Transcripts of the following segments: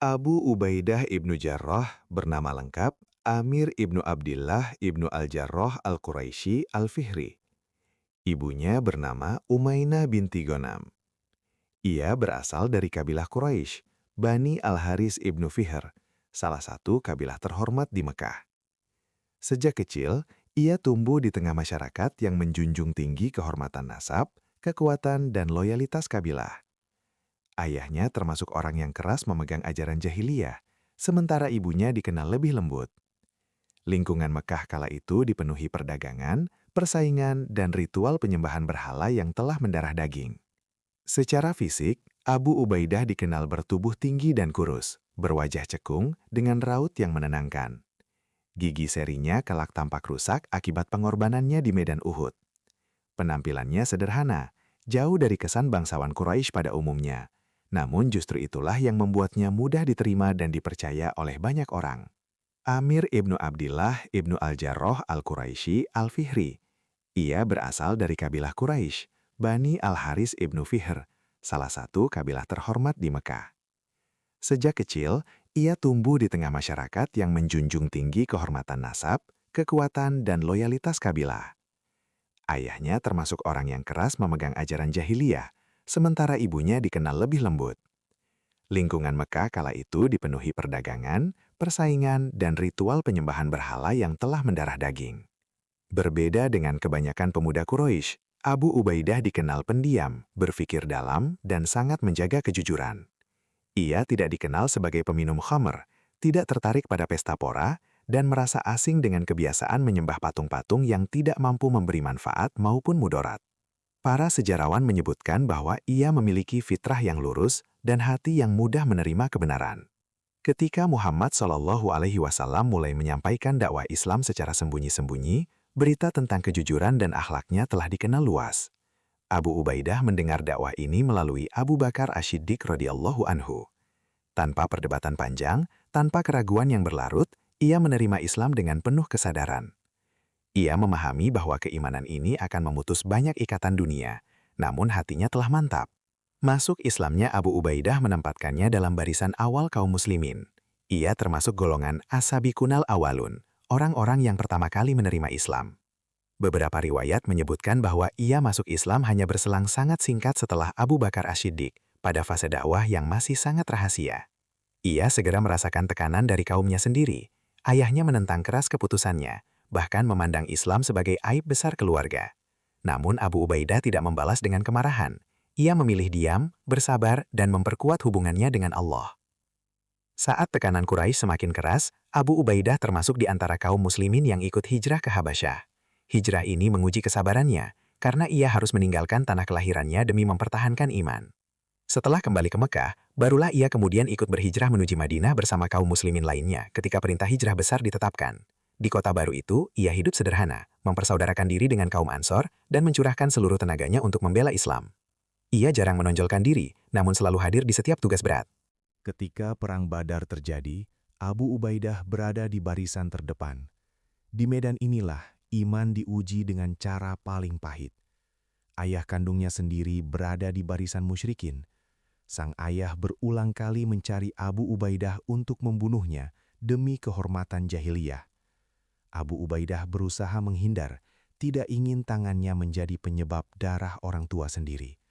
Abu Ubaidah ibnu Jarrah bernama lengkap Amir ibnu Abdillah ibnu Al-Jarrah Al-Quraisy Al-Fihri. Ibunya bernama Umainah binti Ghanam. Ia berasal dari kabilah Quraisy, Bani Al-Haris ibnu Fihr, salah satu kabilah terhormat di Mekah. Sejak kecil, ia tumbuh di tengah masyarakat yang menjunjung tinggi kehormatan nasab, kekuatan, dan loyalitas kabilah. Ayahnya termasuk orang yang keras memegang ajaran jahiliyah, sementara ibunya dikenal lebih lembut. Lingkungan Mekah kala itu dipenuhi perdagangan, persaingan, dan ritual penyembahan berhala yang telah mendarah daging. Secara fisik, Abu Ubaidah dikenal bertubuh tinggi dan kurus, berwajah cekung dengan raut yang menenangkan. Gigi serinya kelak tampak rusak akibat pengorbanannya di medan Uhud. Penampilannya sederhana, jauh dari kesan bangsawan Quraisy pada umumnya. Namun justru itulah yang membuatnya mudah diterima dan dipercaya oleh banyak orang. Amir ibnu Abdillah ibnu Al-Jarrah Al-Quraisy Al-Fihri. Ia berasal dari kabilah Quraisy, Bani Al-Haris ibnu Fihr, salah satu kabilah terhormat di Mekah. Sejak kecil, ia tumbuh di tengah masyarakat yang menjunjung tinggi kehormatan nasab, kekuatan, dan loyalitas kabilah. Ayahnya termasuk orang yang keras memegang ajaran jahiliyah, sementara ibunya dikenal lebih lembut. Lingkungan Mekah kala itu dipenuhi perdagangan, persaingan, dan ritual penyembahan berhala yang telah mendarah daging. Berbeda dengan kebanyakan pemuda Quraisy, Abu Ubaidah dikenal pendiam, berpikir dalam, dan sangat menjaga kejujuran. Ia tidak dikenal sebagai peminum khamr, tidak tertarik pada pesta pora, dan merasa asing dengan kebiasaan menyembah patung-patung yang tidak mampu memberi manfaat maupun mudarat. Para sejarawan menyebutkan bahwa ia memiliki fitrah yang lurus dan hati yang mudah menerima kebenaran. Ketika Muhammad SAW mulai menyampaikan dakwah Islam secara sembunyi-sembunyi, berita tentang kejujuran dan akhlaknya telah dikenal luas. Abu Ubaidah mendengar dakwah ini melalui Abu Bakar Asy-Siddiq radhiyallahu anhu. Tanpa perdebatan panjang, tanpa keraguan yang berlarut, ia menerima Islam dengan penuh kesadaran. Ia memahami bahwa keimanan ini akan memutus banyak ikatan dunia, namun hatinya telah mantap. Masuk Islamnya Abu Ubaidah menempatkannya dalam barisan awal kaum muslimin. Ia termasuk golongan as-sabiqunal awalun, orang-orang yang pertama kali menerima Islam. Beberapa riwayat menyebutkan bahwa ia masuk Islam hanya berselang sangat singkat setelah Abu Bakar Asy-Siddiq, pada fase dakwah yang masih sangat rahasia. Ia segera merasakan tekanan dari kaumnya sendiri. Ayahnya menentang keras keputusannya, bahkan memandang Islam sebagai aib besar keluarga. Namun Abu Ubaidah tidak membalas dengan kemarahan. Ia memilih diam, bersabar, dan memperkuat hubungannya dengan Allah. Saat tekanan Quraisy semakin keras, Abu Ubaidah termasuk di antara kaum muslimin yang ikut hijrah ke Habasyah. Hijrah ini menguji kesabarannya, karena ia harus meninggalkan tanah kelahirannya demi mempertahankan iman. Setelah kembali ke Mekah, barulah ia kemudian ikut berhijrah menuju Madinah bersama kaum muslimin lainnya ketika perintah hijrah besar ditetapkan. Di kota baru itu, ia hidup sederhana, mempersaudarakan diri dengan kaum Ansor, dan mencurahkan seluruh tenaganya untuk membela Islam. Ia jarang menonjolkan diri, namun selalu hadir di setiap tugas berat. Ketika Perang Badar terjadi, Abu Ubaidah berada di barisan terdepan. Di medan inilah iman diuji dengan cara paling pahit. Ayah kandungnya sendiri berada di barisan musyrikin. Sang ayah berulang kali mencari Abu Ubaidah untuk membunuhnya demi kehormatan jahiliyah. Abu Ubaidah berusaha menghindar, tidak ingin tangannya menjadi penyebab darah orang tua sendiri.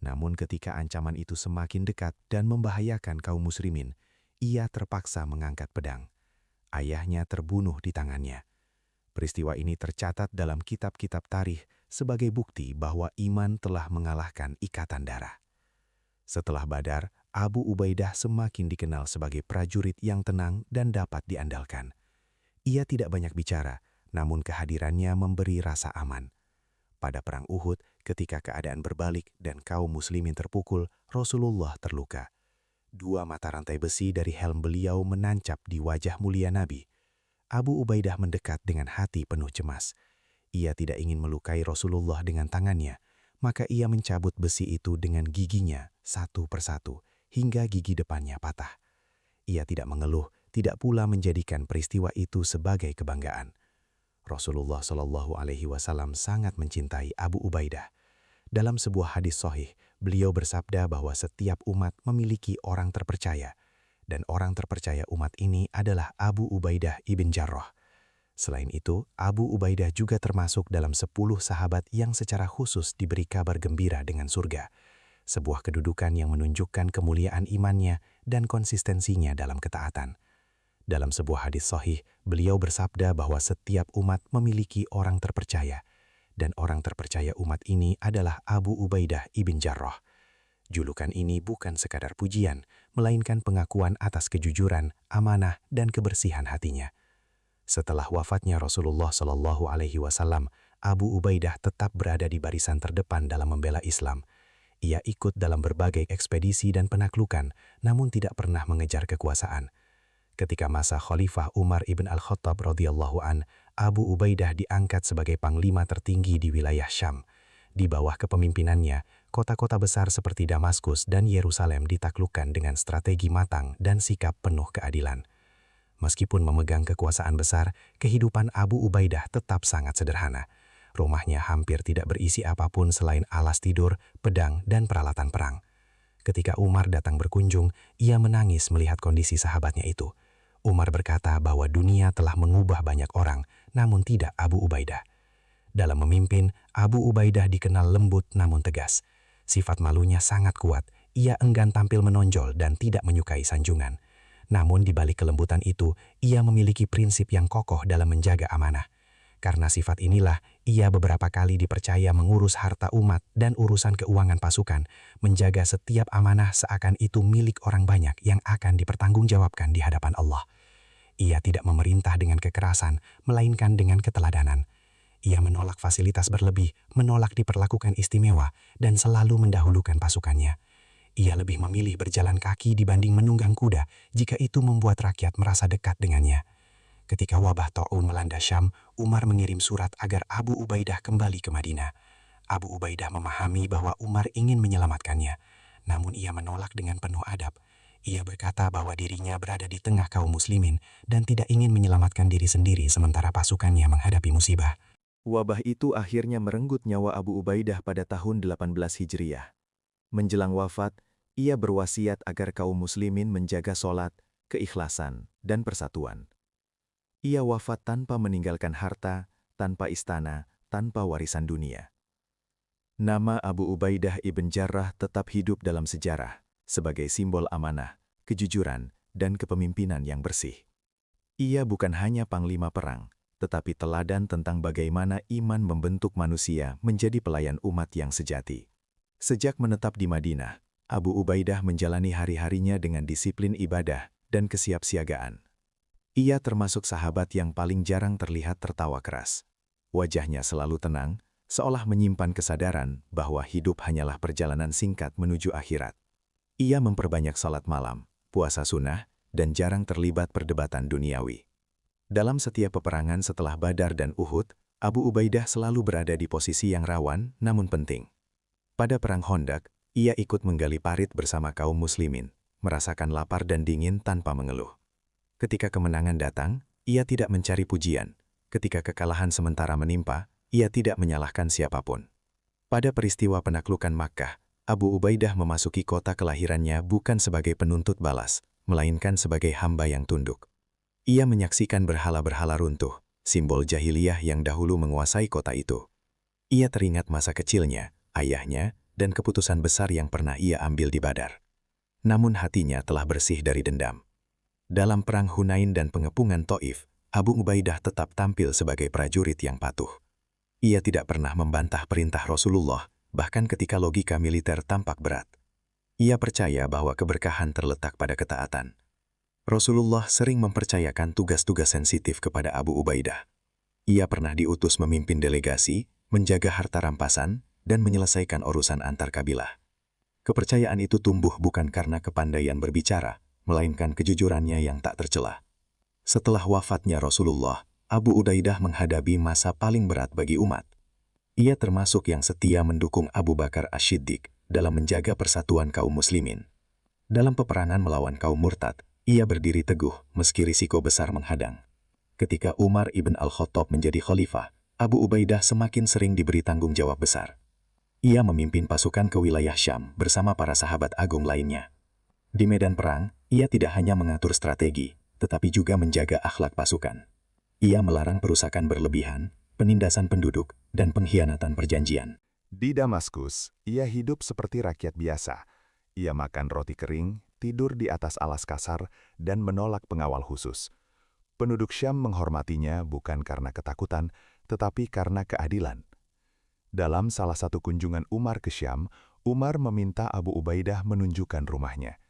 Namun ketika ancaman itu semakin dekat dan membahayakan kaum muslimin, ia terpaksa mengangkat pedang. Ayahnya terbunuh di tangannya. Peristiwa ini tercatat dalam kitab-kitab tarikh sebagai bukti bahwa iman telah mengalahkan ikatan darah. Setelah Badar, Abu Ubaidah semakin dikenal sebagai prajurit yang tenang dan dapat diandalkan. Ia tidak banyak bicara, namun kehadirannya memberi rasa aman. Pada Perang Uhud, ketika keadaan berbalik dan kaum muslimin terpukul, Rasulullah terluka. Dua mata rantai besi dari helm beliau menancap di wajah mulia Nabi. Abu Ubaidah mendekat dengan hati penuh cemas. Ia tidak ingin melukai Rasulullah dengan tangannya, maka ia mencabut besi itu dengan giginya satu persatu, hingga gigi depannya patah. Ia tidak mengeluh, tidak pula menjadikan peristiwa itu sebagai kebanggaan. Rasulullah Shallallahu Alaihi Wasallam sangat mencintai Abu Ubaidah. Dalam sebuah hadis sahih, beliau bersabda bahwa setiap umat memiliki orang terpercaya. dan orang terpercaya umat ini adalah Abu Ubaidah ibn Jarrah. Selain itu, Abu Ubaidah juga termasuk dalam 10 sahabat yang secara khusus diberi kabar gembira dengan surga, sebuah kedudukan yang menunjukkan kemuliaan imannya dan konsistensinya dalam ketaatan. Dalam sebuah hadis sahih, beliau bersabda bahwa setiap umat memiliki orang terpercaya, dan orang terpercaya umat ini adalah Abu Ubaidah ibn Jarrah. Julukan ini bukan sekadar pujian, melainkan pengakuan atas kejujuran, amanah, dan kebersihan hatinya. Setelah wafatnya Rasulullah Shallallahu Alaihi Wasallam, Abu Ubaidah tetap berada di barisan terdepan dalam membela Islam. Ia ikut dalam berbagai ekspedisi dan penaklukan, namun tidak pernah mengejar kekuasaan. Ketika masa Khalifah Umar ibn al-Khattab radhiyallahu an, Abu Ubaidah diangkat sebagai panglima tertinggi di wilayah Syam. Di bawah kepemimpinannya, kota-kota besar seperti Damaskus dan Yerusalem ditaklukkan dengan strategi matang dan sikap penuh keadilan. Meskipun memegang kekuasaan besar, kehidupan Abu Ubaidah tetap sangat sederhana. Rumahnya hampir tidak berisi apapun selain alas tidur, pedang, dan peralatan perang. Ketika Umar datang berkunjung, ia menangis melihat kondisi sahabatnya itu. Umar berkata bahwa dunia telah mengubah banyak orang, namun tidak Abu Ubaidah. Dalam memimpin, Abu Ubaidah dikenal lembut namun tegas. Sifat malunya sangat kuat, ia enggan tampil menonjol dan tidak menyukai sanjungan. Namun di balik kelembutan itu, ia memiliki prinsip yang kokoh dalam menjaga amanah. Karena sifat inilah, ia beberapa kali dipercaya mengurus harta umat dan urusan keuangan pasukan, menjaga setiap amanah seakan itu milik orang banyak yang akan dipertanggungjawabkan di hadapan Allah. Ia tidak memerintah dengan kekerasan, melainkan dengan keteladanan. Ia menolak fasilitas berlebih, menolak diperlakukan istimewa, dan selalu mendahulukan pasukannya. Ia lebih memilih berjalan kaki dibanding menunggang kuda jika itu membuat rakyat merasa dekat dengannya. Ketika wabah Ta'un melanda Syam, Umar mengirim surat agar Abu Ubaidah kembali ke Madinah. Abu Ubaidah memahami bahwa Umar ingin menyelamatkannya, namun ia menolak dengan penuh adab. Ia berkata bahwa dirinya berada di tengah kaum muslimin dan tidak ingin menyelamatkan diri sendiri sementara pasukannya menghadapi musibah. Wabah itu akhirnya merenggut nyawa Abu Ubaidah pada tahun 18 Hijriah. Menjelang wafat, ia berwasiat agar kaum muslimin menjaga sholat, keikhlasan, dan persatuan. Ia wafat tanpa meninggalkan harta, tanpa istana, tanpa warisan dunia. Nama Abu Ubaidah ibn Jarrah tetap hidup dalam sejarah sebagai simbol amanah, kejujuran, dan kepemimpinan yang bersih. Ia bukan hanya panglima perang, tetapi teladan tentang bagaimana iman membentuk manusia menjadi pelayan umat yang sejati. Sejak menetap di Madinah, Abu Ubaidah menjalani hari-harinya dengan disiplin ibadah dan kesiapsiagaan. Ia termasuk sahabat yang paling jarang terlihat tertawa keras. Wajahnya selalu tenang, seolah menyimpan kesadaran bahwa hidup hanyalah perjalanan singkat menuju akhirat. Ia memperbanyak salat malam, puasa sunnah, dan jarang terlibat perdebatan duniawi. Dalam setiap peperangan setelah Badar dan Uhud, Abu Ubaidah selalu berada di posisi yang rawan namun penting. Pada Perang Khandaq, ia ikut menggali parit bersama kaum muslimin, merasakan lapar dan dingin tanpa mengeluh. Ketika kemenangan datang, ia tidak mencari pujian. Ketika kekalahan sementara menimpa, ia tidak menyalahkan siapapun. Pada peristiwa penaklukan Makkah, Abu Ubaidah memasuki kota kelahirannya bukan sebagai penuntut balas, melainkan sebagai hamba yang tunduk. Ia menyaksikan berhala-berhala runtuh, simbol jahiliyah yang dahulu menguasai kota itu. Ia teringat masa kecilnya, ayahnya, dan keputusan besar yang pernah ia ambil di Badar. Namun hatinya telah bersih dari dendam. Dalam perang Hunain dan pengepungan Taif, Abu Ubaidah tetap tampil sebagai prajurit yang patuh. Ia tidak pernah membantah perintah Rasulullah, bahkan ketika logika militer tampak berat. Ia percaya bahwa keberkahan terletak pada ketaatan. Rasulullah sering mempercayakan tugas-tugas sensitif kepada Abu Ubaidah. Ia pernah diutus memimpin delegasi, menjaga harta rampasan, dan menyelesaikan urusan antar kabilah. Kepercayaan itu tumbuh bukan karena kepandaian berbicara, melainkan kejujurannya yang tak tercelah. Setelah wafatnya Rasulullah, Abu Ubaidah menghadapi masa paling berat bagi umat. Ia termasuk yang setia mendukung Abu Bakar Ash-Shiddiq dalam menjaga persatuan kaum muslimin. Dalam peperangan melawan kaum murtad, ia berdiri teguh meski risiko besar menghadang. Ketika Umar ibn al-Khattab menjadi khalifah, Abu Ubaidah semakin sering diberi tanggung jawab besar. Ia memimpin pasukan ke wilayah Syam bersama para sahabat agung lainnya. Di medan perang, ia tidak hanya mengatur strategi, tetapi juga menjaga akhlak pasukan. Ia melarang perusakan berlebihan, penindasan penduduk, dan pengkhianatan perjanjian. Di Damaskus, ia hidup seperti rakyat biasa. Ia makan roti kering, tidur di atas alas kasar, dan menolak pengawal khusus. Penduduk Syam menghormatinya bukan karena ketakutan, tetapi karena keadilan. Dalam salah satu kunjungan Umar ke Syam, Umar meminta Abu Ubaidah menunjukkan rumahnya.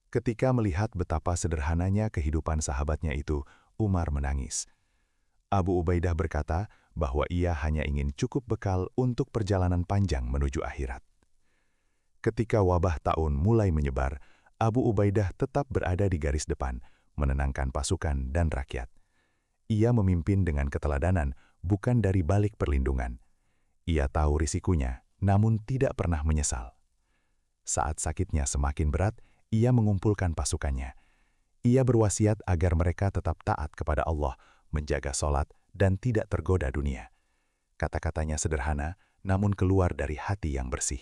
Ketika melihat betapa sederhananya kehidupan sahabatnya itu, Umar menangis. Abu Ubaidah berkata bahwa ia hanya ingin cukup bekal untuk perjalanan panjang menuju akhirat. Ketika wabah taun mulai menyebar, Abu Ubaidah tetap berada di garis depan, menenangkan pasukan dan rakyat. Ia memimpin dengan keteladanan, bukan dari balik perlindungan. Ia tahu risikonya, namun tidak pernah menyesal. Saat sakitnya semakin berat, ia mengumpulkan pasukannya. Ia berwasiat agar mereka tetap taat kepada Allah, menjaga sholat, dan tidak tergoda dunia. Kata-katanya sederhana, namun keluar dari hati yang bersih.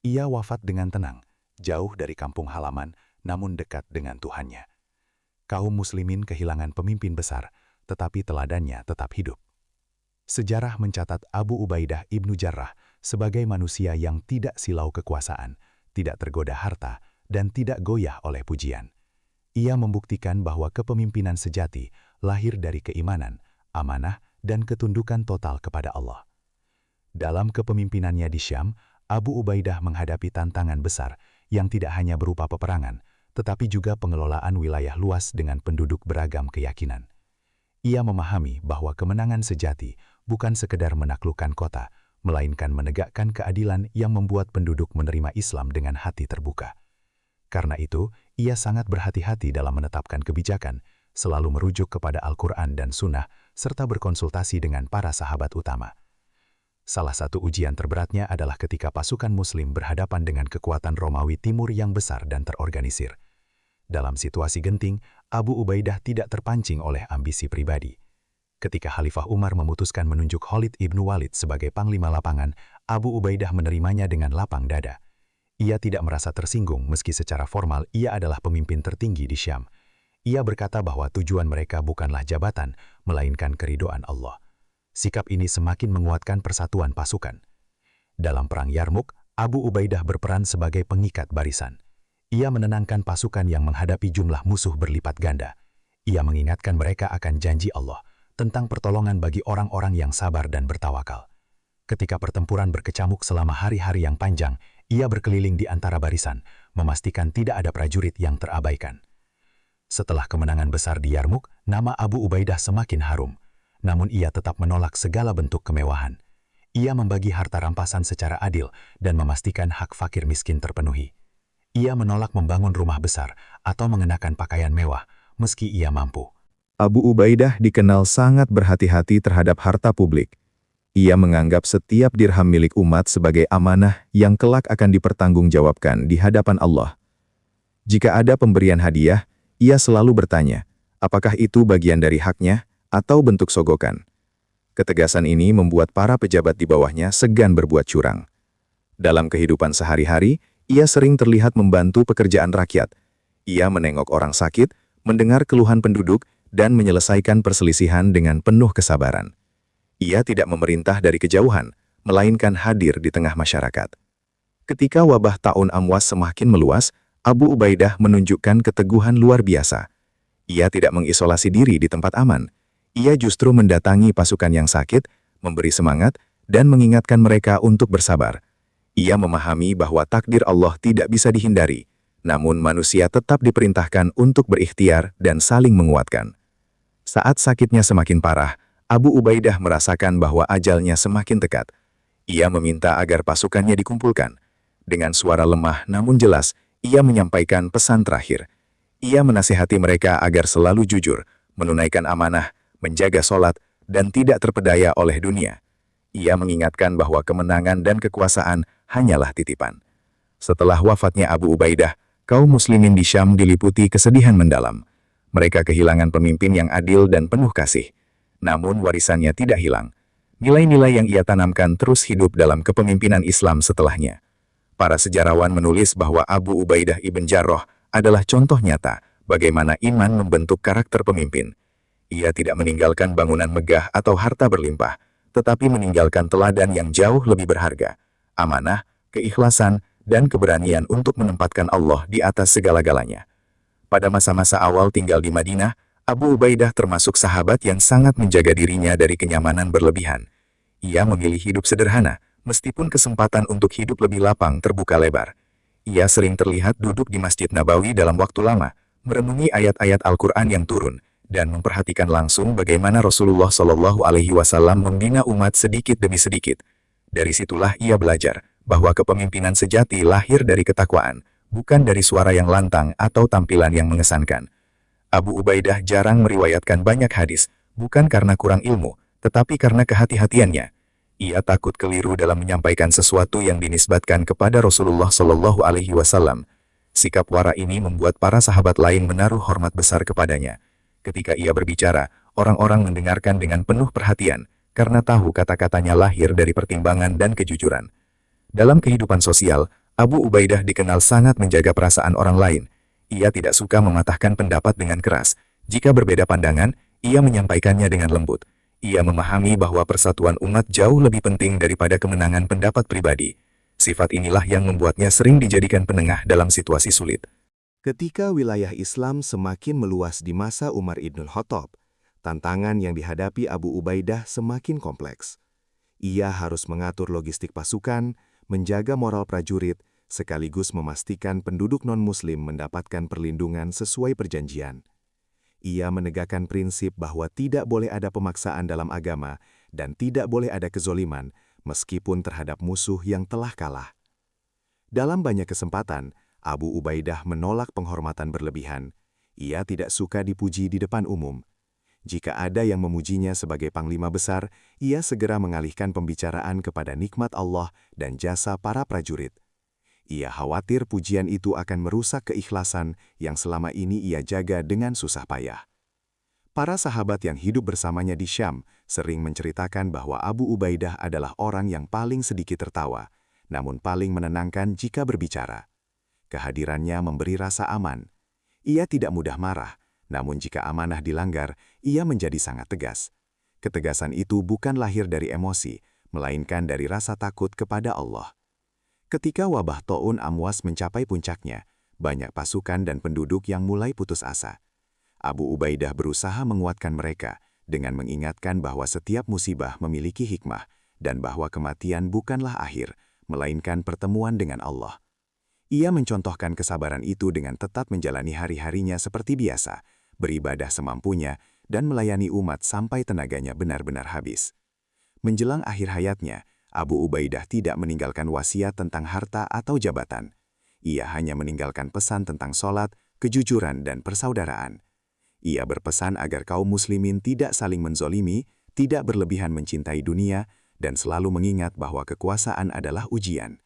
Ia wafat dengan tenang, jauh dari kampung halaman, namun dekat dengan Tuhannya. Kaum muslimin kehilangan pemimpin besar, tetapi teladannya tetap hidup. Sejarah mencatat Abu Ubaidah ibnu Jarrah sebagai manusia yang tidak silau kekuasaan, tidak tergoda harta, dan tidak goyah oleh pujian. Ia membuktikan bahwa kepemimpinan sejati lahir dari keimanan, amanah, dan ketundukan total kepada Allah. Dalam kepemimpinannya di Syam, Abu Ubaidah menghadapi tantangan besar yang tidak hanya berupa peperangan, tetapi juga pengelolaan wilayah luas dengan penduduk beragam keyakinan. Ia memahami bahwa kemenangan sejati bukan sekedar menaklukkan kota, melainkan menegakkan keadilan yang membuat penduduk menerima Islam dengan hati terbuka. Karena itu, ia sangat berhati-hati dalam menetapkan kebijakan, selalu merujuk kepada Al-Quran dan Sunnah, serta berkonsultasi dengan para sahabat utama. Salah satu ujian terberatnya adalah ketika pasukan Muslim berhadapan dengan kekuatan Romawi Timur yang besar dan terorganisir. Dalam situasi genting, Abu Ubaidah tidak terpancing oleh ambisi pribadi. Ketika Khalifah Umar memutuskan menunjuk Khalid ibnu Walid sebagai panglima lapangan, Abu Ubaidah menerimanya dengan lapang dada. Ia tidak merasa tersinggung meski secara formal ia adalah pemimpin tertinggi di Syam. Ia berkata bahwa tujuan mereka bukanlah jabatan, melainkan keridhaan Allah. Sikap ini semakin menguatkan persatuan pasukan. Dalam Perang Yarmuk, Abu Ubaidah berperan sebagai pengikat barisan. Ia menenangkan pasukan yang menghadapi jumlah musuh berlipat ganda. Ia mengingatkan mereka akan janji Allah tentang pertolongan bagi orang-orang yang sabar dan bertawakal. Ketika pertempuran berkecamuk selama hari-hari yang panjang, ia berkeliling di antara barisan, memastikan tidak ada prajurit yang terabaikan. Setelah kemenangan besar di Yarmuk, nama Abu Ubaidah semakin harum. Namun ia tetap menolak segala bentuk kemewahan. Ia membagi harta rampasan secara adil dan memastikan hak fakir miskin terpenuhi. Ia menolak membangun rumah besar atau mengenakan pakaian mewah, meski ia mampu. Abu Ubaidah dikenal sangat berhati-hati terhadap harta publik. Ia menganggap setiap dirham milik umat sebagai amanah yang kelak akan dipertanggungjawabkan di hadapan Allah. Jika ada pemberian hadiah, ia selalu bertanya, apakah itu bagian dari haknya atau bentuk sogokan. Ketegasan ini membuat para pejabat di bawahnya segan berbuat curang. Dalam kehidupan sehari-hari, ia sering terlihat membantu pekerjaan rakyat. Ia menengok orang sakit, mendengar keluhan penduduk, dan menyelesaikan perselisihan dengan penuh kesabaran. Ia tidak memerintah dari kejauhan, melainkan hadir di tengah masyarakat. Ketika wabah taun Amwas semakin meluas, Abu Ubaidah menunjukkan keteguhan luar biasa. Ia tidak mengisolasi diri di tempat aman. Ia justru mendatangi pasukan yang sakit, memberi semangat, dan mengingatkan mereka untuk bersabar. Ia memahami bahwa takdir Allah tidak bisa dihindari, namun manusia tetap diperintahkan untuk berikhtiar dan saling menguatkan. Saat sakitnya semakin parah, Abu Ubaidah merasakan bahwa ajalnya semakin dekat. Ia meminta agar pasukannya dikumpulkan. Dengan suara lemah namun jelas, ia menyampaikan pesan terakhir. Ia menasihati mereka agar selalu jujur, menunaikan amanah, menjaga sholat, dan tidak terpedaya oleh dunia. Ia mengingatkan bahwa kemenangan dan kekuasaan hanyalah titipan. Setelah wafatnya Abu Ubaidah, kaum muslimin di Syam diliputi kesedihan mendalam. Mereka kehilangan pemimpin yang adil dan penuh kasih. Namun warisannya tidak hilang. Nilai-nilai yang ia tanamkan terus hidup dalam kepemimpinan Islam setelahnya. Para sejarawan menulis bahwa Abu Ubaidah ibn Jarrah adalah contoh nyata bagaimana iman membentuk karakter pemimpin. Ia tidak meninggalkan bangunan megah atau harta berlimpah, tetapi meninggalkan teladan yang jauh lebih berharga, amanah, keikhlasan, dan keberanian untuk menempatkan Allah di atas segala-galanya. Pada masa-masa awal tinggal di Madinah, Abu Ubaidah termasuk sahabat yang sangat menjaga dirinya dari kenyamanan berlebihan. Ia memilih hidup sederhana, meskipun kesempatan untuk hidup lebih lapang terbuka lebar. Ia sering terlihat duduk di Masjid Nabawi dalam waktu lama, merenungi ayat-ayat Al-Quran yang turun, dan memperhatikan langsung bagaimana Rasulullah Shallallahu Alaihi Wasallam membina umat sedikit demi sedikit. Dari situlah ia belajar bahwa kepemimpinan sejati lahir dari ketakwaan, bukan dari suara yang lantang atau tampilan yang mengesankan. Abu Ubaidah jarang meriwayatkan banyak hadis, bukan karena kurang ilmu, tetapi karena kehati-hatiannya. Ia takut keliru dalam menyampaikan sesuatu yang dinisbatkan kepada Rasulullah Shallallahu Alaihi Wasallam. Sikap wara ini membuat para sahabat lain menaruh hormat besar kepadanya. Ketika ia berbicara, orang-orang mendengarkan dengan penuh perhatian, karena tahu kata-katanya lahir dari pertimbangan dan kejujuran. Dalam kehidupan sosial, Abu Ubaidah dikenal sangat menjaga perasaan orang lain. Ia tidak suka mematahkan pendapat dengan keras. Jika berbeda pandangan, ia menyampaikannya dengan lembut. Ia memahami bahwa persatuan umat jauh lebih penting daripada kemenangan pendapat pribadi. Sifat inilah yang membuatnya sering dijadikan penengah dalam situasi sulit. Ketika wilayah Islam semakin meluas di masa Umar Ibnul Khattab, tantangan yang dihadapi Abu Ubaidah semakin kompleks. Ia harus mengatur logistik pasukan, menjaga moral prajurit, sekaligus memastikan penduduk non-Muslim mendapatkan perlindungan sesuai perjanjian. Ia menegakkan prinsip bahwa tidak boleh ada pemaksaan dalam agama dan tidak boleh ada kezoliman, meskipun terhadap musuh yang telah kalah. Dalam banyak kesempatan, Abu Ubaidah menolak penghormatan berlebihan. Ia tidak suka dipuji di depan umum. Jika ada yang memujinya sebagai panglima besar, ia segera mengalihkan pembicaraan kepada nikmat Allah dan jasa para prajurit. Ia khawatir pujian itu akan merusak keikhlasan yang selama ini ia jaga dengan susah payah. Para sahabat yang hidup bersamanya di Syam sering menceritakan bahwa Abu Ubaidah adalah orang yang paling sedikit tertawa, namun paling menenangkan jika berbicara. Kehadirannya memberi rasa aman. Ia tidak mudah marah, namun jika amanah dilanggar, ia menjadi sangat tegas. Ketegasan itu bukan lahir dari emosi, melainkan dari rasa takut kepada Allah. Ketika wabah Ta'un Amwas mencapai puncaknya, banyak pasukan dan penduduk yang mulai putus asa. Abu Ubaidah berusaha menguatkan mereka dengan mengingatkan bahwa setiap musibah memiliki hikmah dan bahwa kematian bukanlah akhir, melainkan pertemuan dengan Allah. Ia mencontohkan kesabaran itu dengan tetap menjalani hari-harinya seperti biasa, beribadah semampunya, dan melayani umat sampai tenaganya benar-benar habis. Menjelang akhir hayatnya, Abu Ubaidah tidak meninggalkan wasiat tentang harta atau jabatan. Ia hanya meninggalkan pesan tentang sholat, kejujuran, dan persaudaraan. Ia berpesan agar kaum muslimin tidak saling menzolimi, tidak berlebihan mencintai dunia, dan selalu mengingat bahwa kekuasaan adalah ujian.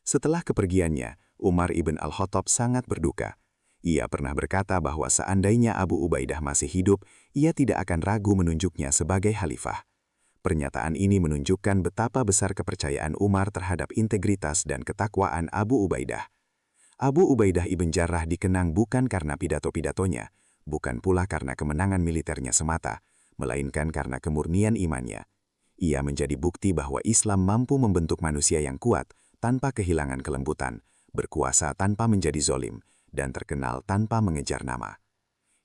Setelah kepergiannya, Umar ibn al-Khattab sangat berduka. Ia pernah berkata bahwa seandainya Abu Ubaidah masih hidup, ia tidak akan ragu menunjuknya sebagai khalifah. Pernyataan ini menunjukkan betapa besar kepercayaan Umar terhadap integritas dan ketakwaan Abu Ubaidah. Abu Ubaidah ibn Jarrah dikenang bukan karena pidato-pidatonya, bukan pula karena kemenangan militernya semata, melainkan karena kemurnian imannya. Ia menjadi bukti bahwa Islam mampu membentuk manusia yang kuat tanpa kehilangan kelembutan, berkuasa tanpa menjadi zolim, dan terkenal tanpa mengejar nama.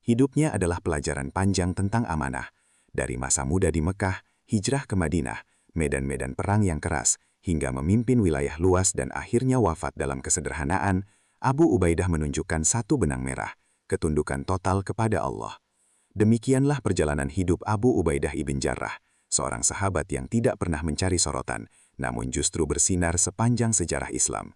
Hidupnya adalah pelajaran panjang tentang amanah, dari masa muda di Mekah, hijrah ke Madinah, medan-medan perang yang keras, hingga memimpin wilayah luas dan akhirnya wafat dalam kesederhanaan. Abu Ubaidah menunjukkan satu benang merah, ketundukan total kepada Allah. Demikianlah perjalanan hidup Abu Ubaidah ibn Jarrah, seorang sahabat yang tidak pernah mencari sorotan, namun justru bersinar sepanjang sejarah Islam.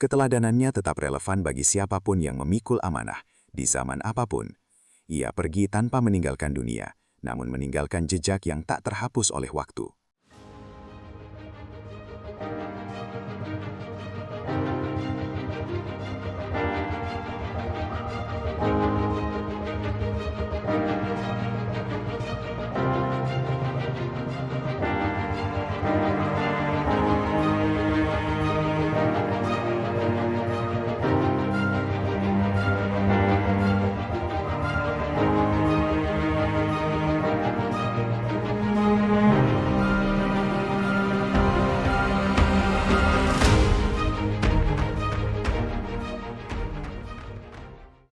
Keteladanannya tetap relevan bagi siapapun yang memikul amanah, di zaman apapun. Ia pergi tanpa meninggalkan dunia, namun meninggalkan jejak yang tak terhapus oleh waktu.